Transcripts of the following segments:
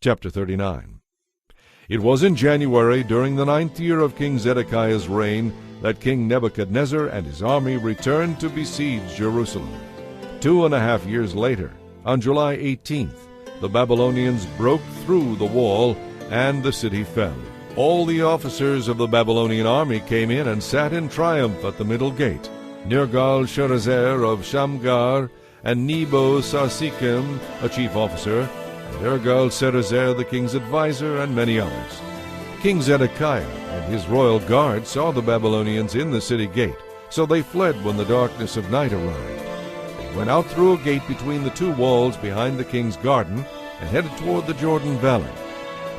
Chapter 39. It was in January, during the 9th year of King Zedekiah's reign, that King Nebuchadnezzar and his army returned to besiege Jerusalem. 2.5 years later, on July 18th, the Babylonians broke through the wall, and the city fell. All the officers of the Babylonian army came in and sat in triumph at the middle gate. Nergal-Sharezer of Shamgar, and Nebo-Sarsekim, a chief officer, and Nergal-Sharezer, the king's adviser, and many others. King Zedekiah and his royal guard saw the Babylonians in the city gate, so they fled when the darkness of night arrived. They went out through a gate between the two walls behind the king's garden and headed toward the Jordan Valley.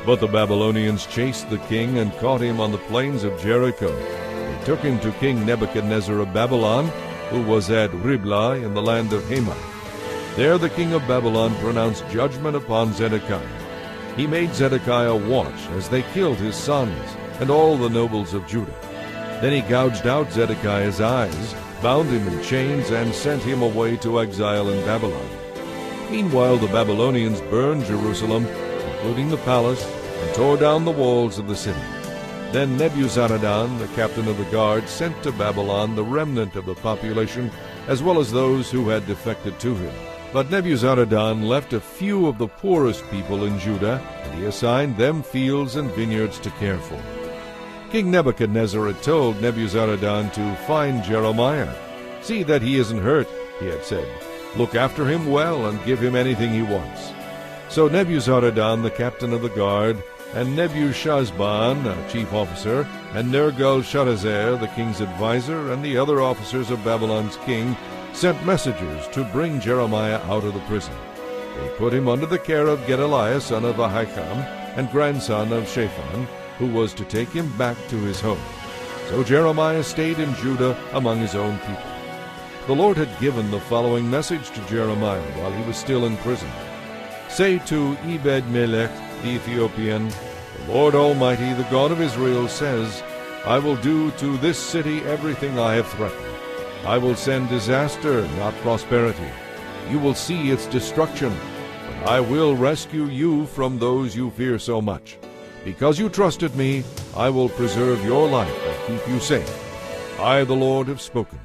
But the Babylonians chased the king and caught him on the plains of Jericho. They took him to King Nebuchadnezzar of Babylon, who was at Riblah in the land of Hamath. There the king of Babylon pronounced judgment upon Zedekiah. He made Zedekiah watch as they killed his sons and all the nobles of Judah. Then he gouged out Zedekiah's eyes, bound him in chains, and sent him away to exile in Babylon. Meanwhile the Babylonians burned Jerusalem, including the palace, and tore down the walls of the city. Then Nebuzaradan, the captain of the guard, sent to Babylon the remnant of the population, as well as those who had defected to him. But Nebuzaradan left a few of the poorest people in Judah, and he assigned them fields and vineyards to care for. King Nebuchadnezzar had told Nebuzaradan to find Jeremiah. "See that he isn't hurt," he had said. "Look after him well and give him anything he wants." So Nebuzaradan, the captain of the guard, and Nebuchadnezzar, a chief officer, and Nergal-Sharezer, the king's adviser, and the other officers of Babylon's king, sent messengers to bring Jeremiah out of the prison. They put him under the care of Gedaliah, son of Ahikam, and grandson of Shaphan, who was to take him back to his home. So Jeremiah stayed in Judah among his own people. The Lord had given the following message to Jeremiah while he was still in prison. "Say to Ebed-Melech the Ethiopian, the Lord Almighty, the God of Israel, says, I will do to this city everything I have threatened. I will send disaster, not prosperity. You will see its destruction, but I will rescue you from those you fear so much. Because you trusted me, I will preserve your life and keep you safe. I, the Lord, have spoken.